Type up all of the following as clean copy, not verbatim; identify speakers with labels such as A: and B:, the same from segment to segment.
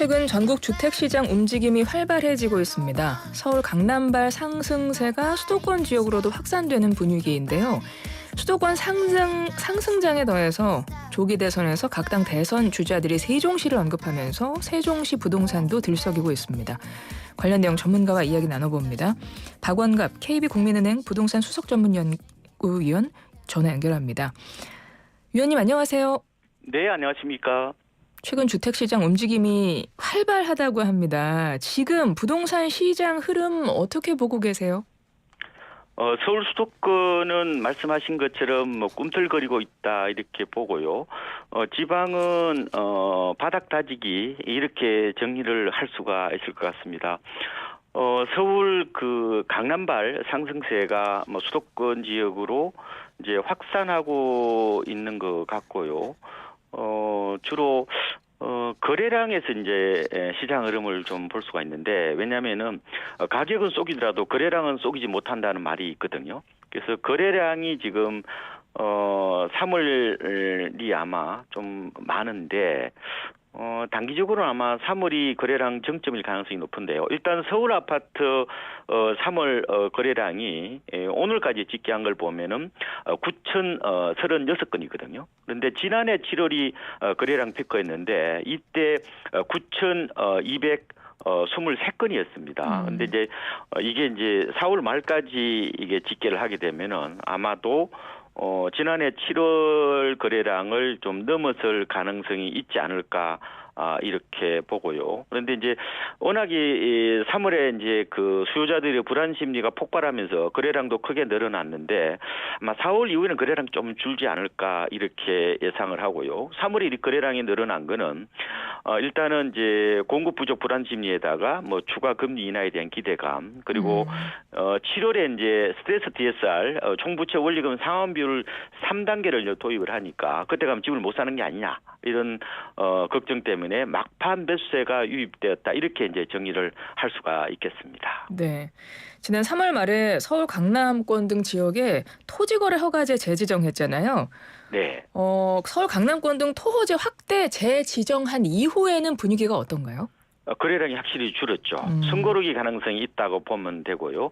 A: 최근 전국 주택시장 움직임이 활발해지고 있습니다. 서울 강남발 상승세가 수도권 지역으로도 확산되는 분위기인데요. 수도권 상승장에 더해서 조기 대선에서 각 당 대선 주자들이 세종시를 언급하면서 세종시 부동산도 들썩이고 있습니다. 관련 내용 전문가와 이야기 나눠봅니다. 박원갑 KB국민은행 부동산 수석전문연구위원 전화 연결합니다. 위원님 안녕하세요.
B: 네, 안녕하십니까.
A: 최근 주택시장 움직임이 활발하다고 합니다. 지금 부동산 시장 흐름 어떻게 보고 계세요?
B: 서울 수도권은 말씀하신 것처럼 꿈틀거리고 있다 이렇게 보고요. 지방은 바닥 다지기 이렇게 정리를 할 수가 있을 것 같습니다. 서울 강남발 상승세가 수도권 지역으로 이제 확산하고 있는 것 같고요. 주로 거래량에서 이제 시장 흐름을 좀 볼 수가 있는데, 왜냐면은 가격은 쏘기더라도 거래량은 쏘기지 못한다는 말이 있거든요. 그래서 거래량이 지금 3월이 아마 좀 많은데 단기적으로는 아마 3월이 거래량 정점일 가능성이 높은데요. 일단 서울 아파트 3월 거래량이 오늘까지 집계한 걸 보면은 9,036건이거든요. 그런데 지난해 7월이 거래량 피크였는데 이때 9,223건이었습니다. 근데 이제 이게 이제 4월 말까지 이게 집계를 하게 되면은 아마도 지난해 7월 거래량을 좀 넘어설 가능성이 있지 않을까 이렇게 보고요. 그런데 이제 워낙에 3월에 이제 수요자들의 불안 심리가 폭발하면서 거래량도 크게 늘어났는데 아마 4월 이후에는 거래량 좀 줄지 않을까 이렇게 예상을 하고요. 3월에 거래량이 늘어난 거는 일단은 이제 공급 부족 불안 심리에다가 추가 금리 인하에 대한 기대감, 그리고 7월에 이제 스트레스 DSR 총부채 원리금 상환 비율 3단계를 도입을 하니까 그때 가면 집을 못 사는 게 아니냐 이런 걱정 때문에 막판 매수세가 유입되었다 이렇게 이제 정리를 할 수가 있겠습니다.
A: 네, 지난 3월 말에 서울 강남권 등 지역에 토지거래 허가제 재지정했잖아요.
B: 네.
A: 서울 강남권 등 토호제 확대 재지정한 이후에는 분위기가 어떤가요?
B: 거래량이 확실히 줄었죠. 숨고르기 가능성이 있다고 보면 되고요.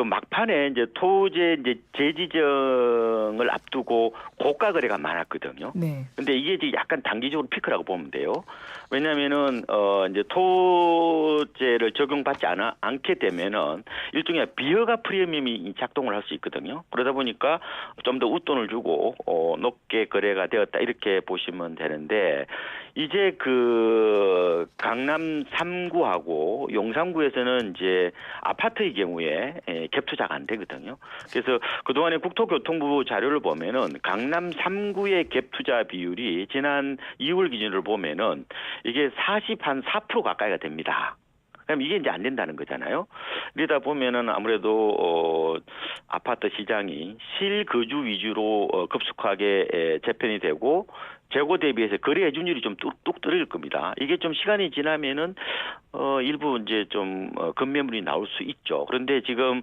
B: 막판에 이제 토지 이제 재지정을 앞두고 고가 거래가 많았거든요.
A: 네.
B: 근데 이게 지금 약간 단기적으로 피크라고 보면 돼요. 왜냐면은 이제 토지를 적용받지 않게 되면은 일종의 비허가 프리미엄이 작동을 할 수 있거든요. 그러다 보니까 좀 더 웃돈을 주고 높게 거래가 되었다 이렇게 보시면 되는데, 이제 강남 3구하고 용산구에서는 이제 아파트의 경우에 갭 투자가 안 되거든요. 그래서 그동안에 국토교통부 자료를 보면은 강남 3구의 갭 투자 비율이 지난 2월 기준으로 보면은 이게 4% 가까이가 됩니다. 그럼 이게 이제 안 된다는 거잖아요. 이러다 보면은 아무래도 아파트 시장이 실거주 위주로 급속하게 재편이 되고 재고 대비해서 거래 해준율이 좀 뚝뚝 떨어질 겁니다. 이게 좀 시간이 지나면은 일부 이제 좀 급매물이 나올 수 있죠. 그런데 지금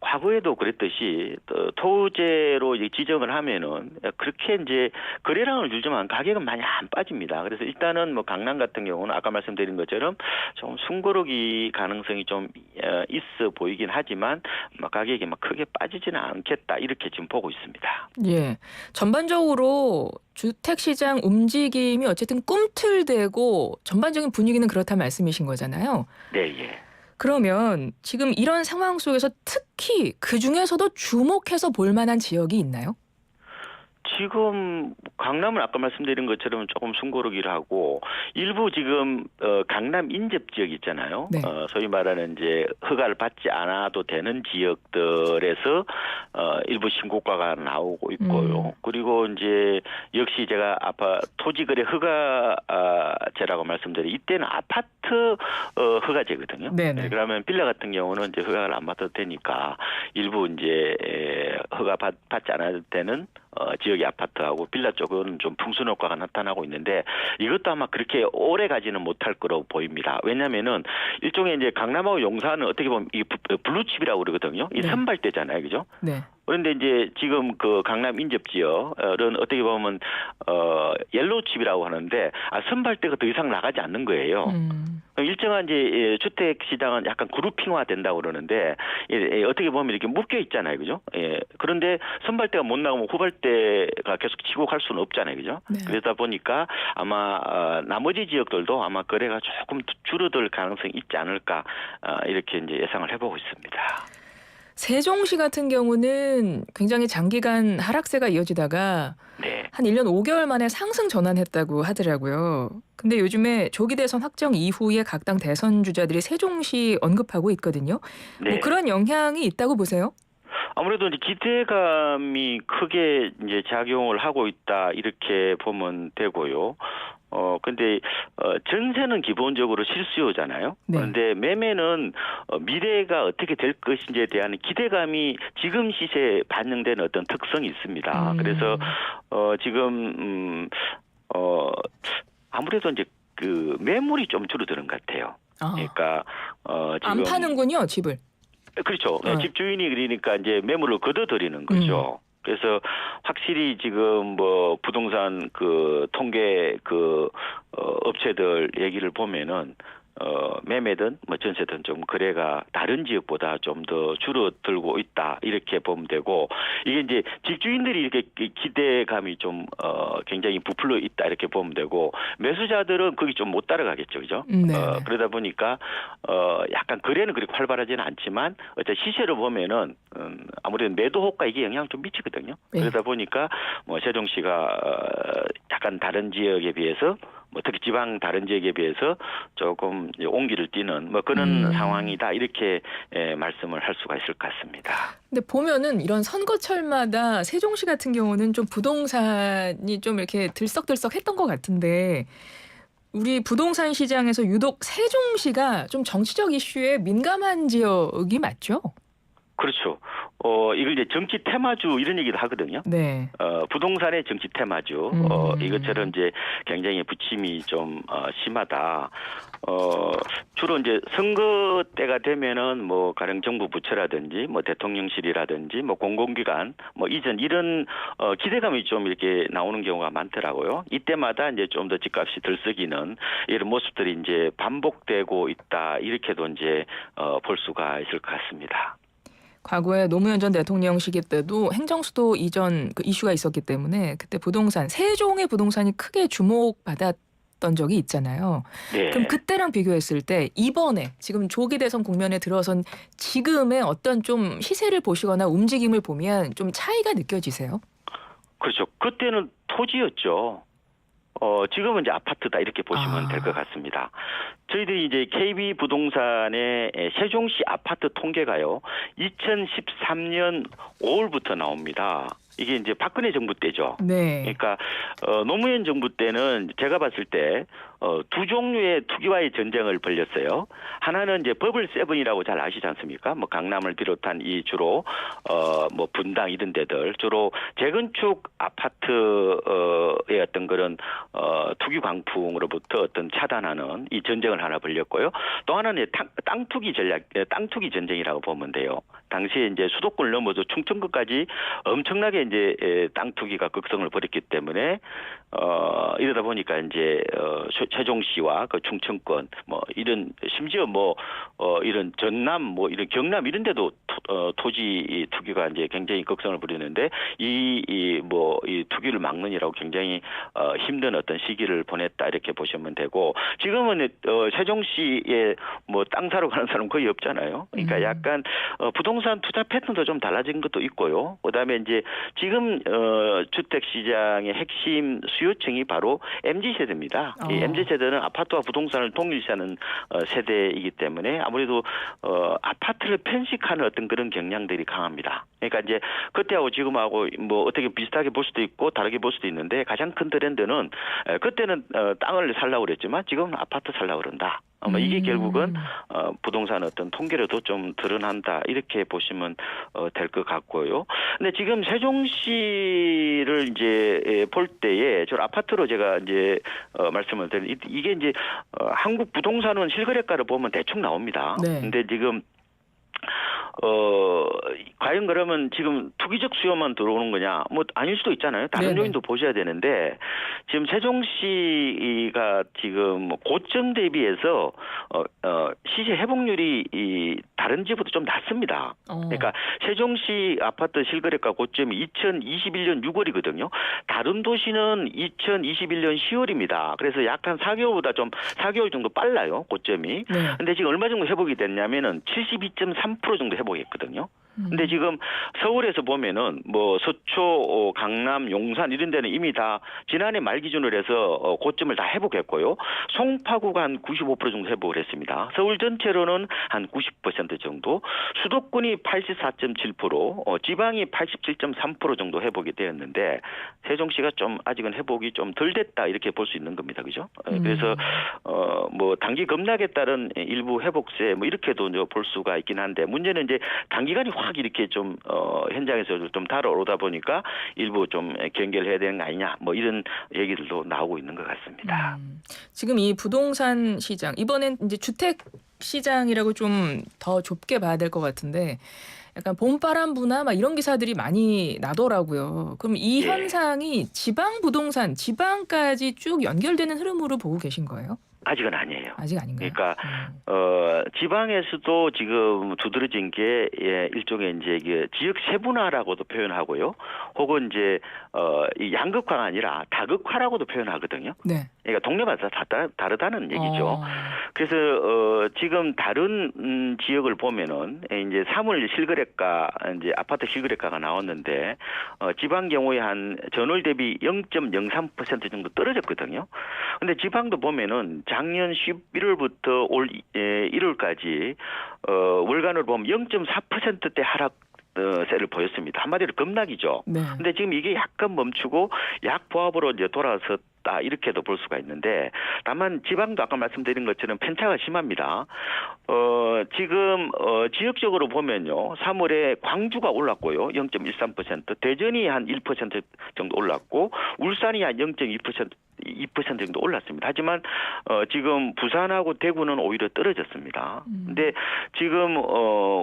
B: 과거에도 그랬듯이 토지로 지정을 하면은 그렇게 이제 거래량을 줄지만 가격은 많이 안 빠집니다. 그래서 일단은 강남 같은 경우는 아까 말씀드린 것처럼 좀 숨고르기 가능성이 좀 있어 보이긴 하지만 가격이 크게 빠지지는 않겠다 이렇게 지금 보고 있습니다.
A: 예, 전반적으로 주택시장 움직임이 어쨌든 꿈틀대고 전반적인 분위기는 그렇다 말씀이신 거잖아요.
B: 네, 예.
A: 그러면 지금 이런 상황 속에서 특히 그중에서도 주목해서 볼 만한 지역이 있나요?
B: 지금 강남은 아까 말씀드린 것처럼 조금 숨고르기를 하고, 일부 지금 강남 인접 지역 있잖아요.
A: 네.
B: 소위 말하는 이제 허가를 받지 않아도 되는 지역들에서 일부 신고가가 나오고 있고요. 그리고 이제 역시 제가 토지거래 허가제라고 말씀드린 이때는 아파트 허가제거든요.
A: 네네.
B: 그러면 빌라 같은 경우는 이제 허가를 안 받아도 되니까 일부 이제 허가 받지 않아도 되는 지역의 아파트하고 빌라 쪽은 좀 풍선 효과가 나타나고 있는데, 이것도 아마 그렇게 오래 가지는 못할 거라고 보입니다. 왜냐면은 일종의 이제 강남하고 용산은 어떻게 보면 이 블루칩이라고 그러거든요. 이
A: 네.
B: 선발대잖아요, 그죠?
A: 네.
B: 그런데 이제 지금 그 강남 인접 지역은 어떻게 보면 옐로우 칩이라고 하는데 선발대가 더 이상 나가지 않는 거예요. 일정한 이제 주택 시장은 약간 그룹핑화 된다고 그러는데 어떻게 보면 이렇게 묶여 있잖아요, 그죠? 그런데 선발대가 못 나오면 후발대가 계속 치고 갈 수는 없잖아요, 그죠?
A: 네.
B: 그러다 보니까 아마 나머지 지역들도 아마 거래가 조금 줄어들 가능성이 있지 않을까 이렇게 이제 예상을 해보고 있습니다.
A: 세종시 같은 경우는 굉장히 장기간 하락세가 이어지다가
B: 네.
A: 한 1년 5개월 만에 상승 전환했다고 하더라고요. 근데 요즘에 조기 대선 확정 이후에 각 당 대선 주자들이 세종시 언급하고 있거든요.
B: 네.
A: 뭐 그런 영향이 있다고 보세요?
B: 아무래도 이제 기대감이 크게 이제 작용을 하고 있다 이렇게 보면 되고요. 근데 전세는 기본적으로 실수요잖아요.
A: 네.
B: 그런데 매매는 미래가 어떻게 될 것인지에 대한 기대감이 지금 시세에 반영되는 어떤 특성이 있습니다. 그래서 지금 아무래도 이제 그 매물이 좀 줄어드는 것 같아요. 그러니까 지금
A: 안 파는군요, 집을.
B: 그렇죠. 집주인이 그러니까 이제 매물을 걷어들이는 거죠. 그래서 확실히 지금 뭐 부동산 그 통계 그 업체들 얘기를 보면은 매매든 뭐 전세든 좀 거래가 다른 지역보다 좀 더 줄어들고 있다 이렇게 보면 되고 이게 이제 집주인들이 이렇게 기대감이 좀 굉장히 부풀어 있다 이렇게 보면 되고 매수자들은 거기 좀 못 따라가겠죠, 그죠? 그러다 보니까 약간 거래는 그렇게 활발하지는 않지만 어쨌든 시세를 보면은 아무래도 매도 호가 이게 영향을 좀 미치거든요.
A: 네.
B: 그러다 보니까 뭐 세종시가 약간 다른 지역에 비해서 뭐 특히 지방 다른 지역에 비해서 조금 온기를 띠는 뭐 그런 상황이다 이렇게 말씀을 할 수가 있을 것 같습니다.
A: 근데 보면은 이런 선거철마다 세종시 같은 경우는 좀 부동산이 좀 이렇게 들썩들썩했던 것 같은데 우리 부동산 시장에서 유독 세종시가 좀 정치적 이슈에 민감한 지역이 맞죠?
B: 그렇죠. 이걸 이제 정치 테마주 이런 얘기도 하거든요.
A: 네.
B: 부동산의 정치 테마주. 이것처럼 이제 굉장히 부침이 좀 심하다. 주로 이제 선거 때가 되면은 뭐 가령 정부 부처라든지 뭐 대통령실이라든지 뭐 공공기관 뭐 이전 이런 기대감이 좀 이렇게 나오는 경우가 많더라고요. 이때마다 이제 좀 더 집값이 들썩이는 이런 모습들이 이제 반복되고 있다. 이렇게도 이제 볼 수가 있을 것 같습니다.
A: 과거에 노무현 전 대통령 시기 때도 행정수도 이전 그 이슈가 있었기 때문에 그때 부동산, 세종의 부동산이 크게 주목받았던 적이 있잖아요.
B: 네.
A: 그럼 그때랑 비교했을 때 이번에 지금 조기 대선 국면에 들어선 지금의 어떤 좀 시세를 보시거나 움직임을 보면 좀 차이가 느껴지세요?
B: 그렇죠. 그때는 토지였죠. 지금은 이제 아파트다 이렇게 보시면 될 것 같습니다. 저희들이 이제 KB 부동산의 세종시 아파트 통계가요. 2013년 5월부터 나옵니다. 이게 이제 박근혜 정부 때죠.
A: 네.
B: 그러니까 노무현 정부 때는 제가 봤을 때 두 종류의 투기와의 전쟁을 벌였어요. 하나는 이제 버블 세븐이라고 잘 아시지 않습니까? 뭐 강남을 비롯한 이 주로 뭐 분당 이런 데들 주로 재건축 아파트의 어떤 그런 투기 광풍으로부터 어떤 차단하는 이 전쟁을 하나 벌였고요. 또 하나는 땅 투기 전략, 땅 투기 전쟁이라고 보면 돼요. 당시에 이제 수도권을 넘어서 충청도까지 엄청나게 이제 땅 투기가 극성을 벌였기 때문에 이러다 보니까 이제 세종시와 그 충청권 뭐 이런 심지어 뭐 이런 전남 뭐 이런 경남 이런 데도 토지 투기가 이제 굉장히 극성을 부리는데 이 투기를 막느니라고 굉장히 힘든 어떤 시기를 보냈다 이렇게 보시면 되고 지금은 세종시에 뭐 땅 사러 가는 사람 거의 없잖아요. 그러니까 약간 부동산 투자 패턴도 좀 달라진 것도 있고요. 그다음에 이제 지금 주택 시장의 핵심 수요층이 바로 MZ 세대입니다. 이 MZ 세대는 아파트와 부동산을 동일시하는 세대이기 때문에 아무래도 아파트를 편식하는 어떤 그런 경향들이 강합니다. 그러니까 이제 그때하고 지금하고 뭐 어떻게 비슷하게 볼 수도 있고 다르게 볼 수도 있는데 가장 큰 트렌드는 그때는 땅을 살라고 그랬지만 지금은 아파트 살라고 그런다. 이게 결국은 부동산 어떤 통계로도 좀 드러난다 이렇게 보시면 될 것 같고요. 근데 지금 세종시를 이제 볼 때에 저 아파트로 제가 이제 말씀을 드린 이게 이제 한국 부동산은 실거래가를 보면 대충 나옵니다.
A: 네.
B: 근데 지금 과연 그러면 지금 투기적 수요만 들어오는 거냐? 뭐 아닐 수도 있잖아요. 다른
A: 네네.
B: 요인도 보셔야 되는데 지금 세종시가 지금 고점 대비해서 시세 회복률이 이 다른 지역보다 좀 낮습니다. 그러니까 세종시 아파트 실거래가 고점이 2021년 6월이거든요. 다른 도시는 2021년 10월입니다. 그래서 약 한 4개월 정도 빨라요, 고점이.
A: 네.
B: 근데 지금 얼마 정도 회복이 됐냐면은 72.3% 정도 회복했거든요. 근데 지금 서울에서 보면은 뭐 서초, 강남, 용산 이런 데는 이미 다 지난해 말 기준으로 해서 고점을 다 회복했고요. 송파구가 한 95% 정도 회복을 했습니다. 서울 전체로는 한 90% 정도, 수도권이 84.7%, 지방이 87.3% 정도 회복이 되었는데 세종시가 좀 아직은 회복이 좀 덜 됐다 이렇게 볼 수 있는 겁니다. 그죠? 그래서 뭐 단기 급락에 따른 일부 회복세 뭐 이렇게도 이제 볼 수가 있긴 한데 문제는 이제 단기간이 확 이렇게 좀 현장에서 좀 달아오르다 보니까 일부 좀 경계를 해야 되는 거 아니냐 뭐 이런 얘기들도 나오고 있는 것 같습니다.
A: 지금 이 부동산 시장 이번엔 이제 주택 시장이라고 좀 더 좁게 봐야 될 것 같은데 약간 봄바람 부나 막 이런 기사들이 많이 나더라고요. 그럼 이
B: 예.
A: 현상이 지방 부동산, 지방까지 쭉 연결되는 흐름으로 보고 계신 거예요?
B: 아직은 아니에요.
A: 아직 아닌가요?
B: 그러니까 지방에서도 지금 두드러진 게 일종의 이제 이게 지역 세분화라고도 표현하고요. 혹은 이제 이 양극화가 아니라 다극화라고도 표현하거든요.
A: 네.
B: 그러니까 동네마다 다 다르다는 얘기죠. 그래서 지금 다른 지역을 보면은 이제 3월 실거래가 이제 아파트 실거래가가 나왔는데 지방 경우에 한 전월 대비 0.03% 정도 떨어졌거든요. 근데 지방도 보면은 작년 11월부터 올 1월까지 월간으로 보면 0.4%대 하락 세를 보였습니다. 한마디로 급락이죠.
A: 네.
B: 근데 지금 이게 약간 멈추고 약보합으로 이제 돌아섰다 이렇게도 볼 수가 있는데 다만 지방도 아까 말씀드린 것처럼 편차가 심합니다. 지금 지역적으로 보면요. 3월에 광주가 올랐고요. 0.13%, 대전이 한 1% 정도 올랐고 울산이 한 2% 정도 올랐습니다. 하지만 지금 부산하고 대구는 오히려 떨어졌습니다. 근데 지금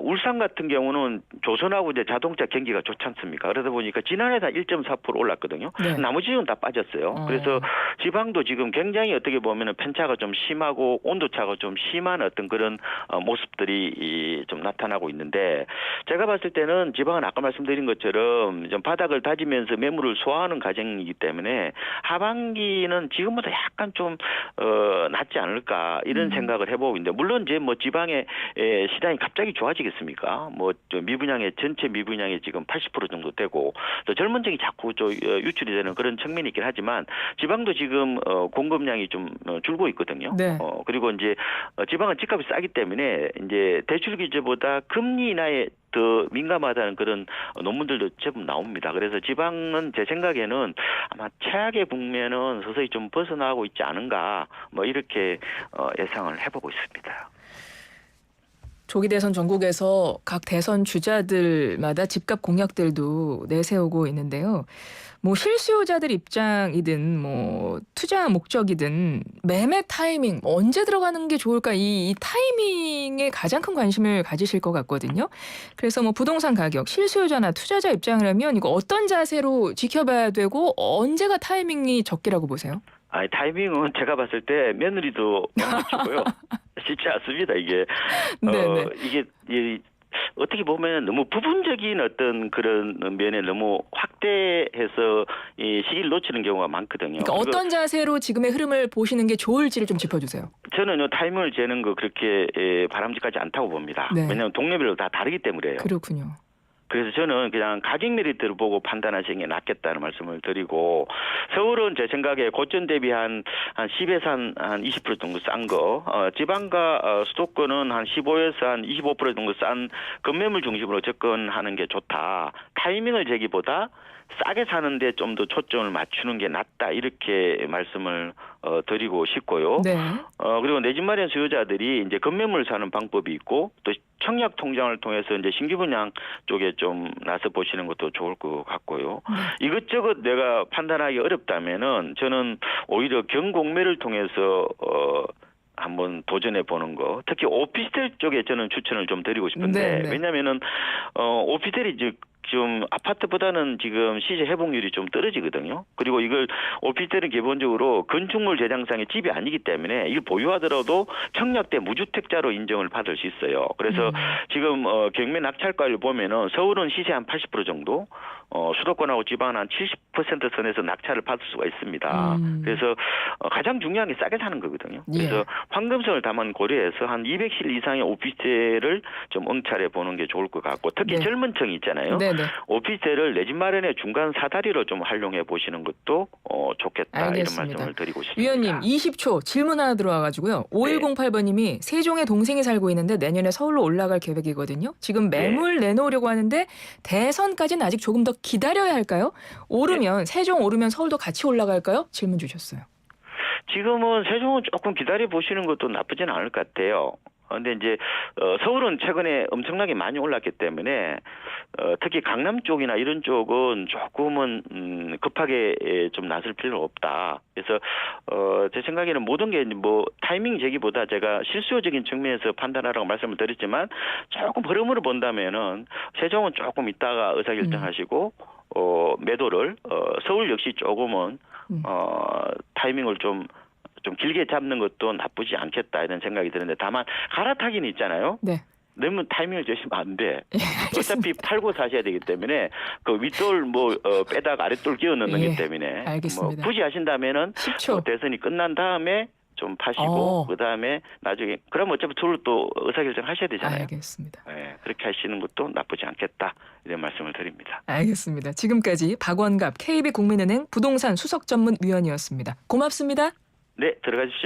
B: 울산 같은 경우는 조선하고 이제 자동차 경기가 좋지 않습니까? 그러다 보니까 지난해 다 1.4% 올랐거든요.
A: 네.
B: 나머지 지역은 다 빠졌어요. 그래서 지방도 지금 굉장히 어떻게 보면은 편차가 좀 심하고 온도차가 좀 심한 어떤 그런 모습들이 좀 나타나고 있는데 제가 봤을 때는 지방은 아까 말씀드린 것처럼 좀 바닥을 다지면서 매물을 소화하는 과정이기 때문에 하반기는 지금보다 약간 좀 낫지 않을까 이런 생각을 해보고 있는데 물론 이제 뭐 지방의 시장이 갑자기 좋아지겠습니까? 뭐 미분양의 전체 미분양이 지금 80% 정도 되고 또 젊은 층이 자꾸 유출이 되는 그런 측면이 있긴 하지만 지방도 지금 공급량이 좀 줄고 있거든요.
A: 네.
B: 그리고 이제 지방은 집값이 싸기 때문에 이제 대출 규제보다 금리 인하에 더 민감하다는 그런 논문들도 제법 나옵니다. 그래서 지방은 제 생각에는 아마 최악의 국면은 서서히 좀 벗어나고 있지 않은가 뭐 이렇게 예상을 해보고 있습니다.
A: 조기 대선 전국에서 각 대선 주자들마다 집값 공약들도 내세우고 있는데요. 뭐 실수요자들 입장이든 뭐 투자 목적이든 매매 타이밍 언제 들어가는 게 좋을까 이 타이밍에 가장 큰 관심을 가지실 것 같거든요. 그래서 뭐 부동산 가격 실수요자나 투자자 입장이라면 이거 어떤 자세로 지켜봐야 되고 언제가 타이밍이 적기라고 보세요?
B: 아니 타이밍은 제가 봤을 때 며느리도 멈추고요. 쉽지 않습니다. 이게
A: 네네.
B: 이게 어떻게 보면 너무 부분적인 어떤 그런 면에 너무 확대해서 이 시기를 놓치는 경우가 많거든요.
A: 그러니까 어떤 자세로 지금의 흐름을 보시는 게 좋을지를 좀 짚어주세요.
B: 저는 타이밍을 재는 거 그렇게 바람직하지 않다고 봅니다.
A: 네.
B: 왜냐하면 동네별로 다 다르기 때문에요.
A: 그렇군요.
B: 그래서 저는 그냥 가격 메리트를 보고 판단하시는 게 낫겠다는 말씀을 드리고 서울은 제 생각에 고점 대비 한 10에서 한 20% 정도 싼 거, 지방과 수도권은 한 15에서 한 25% 정도 싼 급매물 중심으로 접근하는 게 좋다. 타이밍을 재기보다 싸게 사는데 좀 더 초점을 맞추는 게 낫다 이렇게 말씀을 드리고 싶고요.
A: 네.
B: 그리고 내 집 마련 수요자들이 이제 급매물 사는 방법이 있고 또 청약 통장을 통해서 이제 신규 분양 쪽에 좀 나서 보시는 것도 좋을 것 같고요. 이것저것 내가 판단하기 어렵다면은 저는 오히려 경공매를 통해서 한번 도전해 보는 거. 특히 오피스텔 쪽에 저는 추천을 좀 드리고 싶은데
A: 네.
B: 왜냐하면은 오피스텔이 이제 좀 아파트보다는 지금 시세 회복률이 좀 떨어지거든요. 그리고 이걸 오피스텔은 기본적으로 건축물 제장상의 집이 아니기 때문에 이걸 보유하더라도 청약대 무주택자로 인정을 받을 수 있어요. 그래서 지금 경매 낙찰가를 보면은 서울은 시세 한 80% 정도, 수도권하고 지방은 한 70% 선에서 낙찰을 받을 수가 있습니다. 그래서 가장 중요한 게 싸게 사는 거거든요. 그래서
A: 예.
B: 황금성을 담은 고려에서 한 200실 이상의 오피스텔을 좀 응찰해 보는 게 좋을 것 같고 특히
A: 네.
B: 젊은 층이 있잖아요.
A: 네네.
B: 오피스텔을 내 집 마련의 중간 사다리로 좀 활용해 보시는 것도 좋겠다
A: 알겠습니다.
B: 이런 말씀을 드리고 싶습니다.
A: 위원님 20초 질문 하나 들어와가지고요. 5108번님이 세종에 동생이 살고 있는데 내년에 서울로 올라갈 계획이거든요. 지금 매물 내놓으려고 하는데 대선까지는 아직 조금 더 기다려야 할까요? 오르면 세종 오르면 서울도 같이 올라갈까요? 질문 주셨어요.
B: 지금은 세종은 조금 기다려 보시는 것도 나쁘지는 않을 것 같아요. 근데 이제 서울은 최근에 엄청나게 많이 올랐기 때문에 특히 강남 쪽이나 이런 쪽은 조금은 급하게 좀 나설 필요는 없다. 그래서 제 생각에는 모든 게 뭐 타이밍 제기보다 제가 실수요적인 측면에서 판단하라고 말씀을 드렸지만 조금 흐름으로 본다면은 세종은 조금 있다가 의사결정하시고 매도를 서울 역시 조금은 타이밍을 좀 길게 잡는 것도 나쁘지 않겠다 이런 생각이 드는데 다만 갈아타기는 있잖아요.
A: 네.
B: 너무 타이밍을 주시면 안 돼.
A: 예,
B: 어차피 팔고 사셔야 되기 때문에 그 윗돌 빼다가 아랫돌 끼워 넣는
A: 예,
B: 기 때문에
A: 알겠습니다.
B: 굳이 하신다면은
A: 10초.
B: 대선이 끝난 다음에 좀 파시고 그다음에 나중에 그럼 어차피 둘 또 의사결정 하셔야 되잖아요.
A: 알겠습니다.
B: 네, 그렇게 하시는 것도 나쁘지 않겠다 이런 말씀을 드립니다.
A: 알겠습니다. 지금까지 박원갑 KB국민은행 부동산 수석전문위원이었습니다. 고맙습니다.
B: 네, 들어가 주십시오.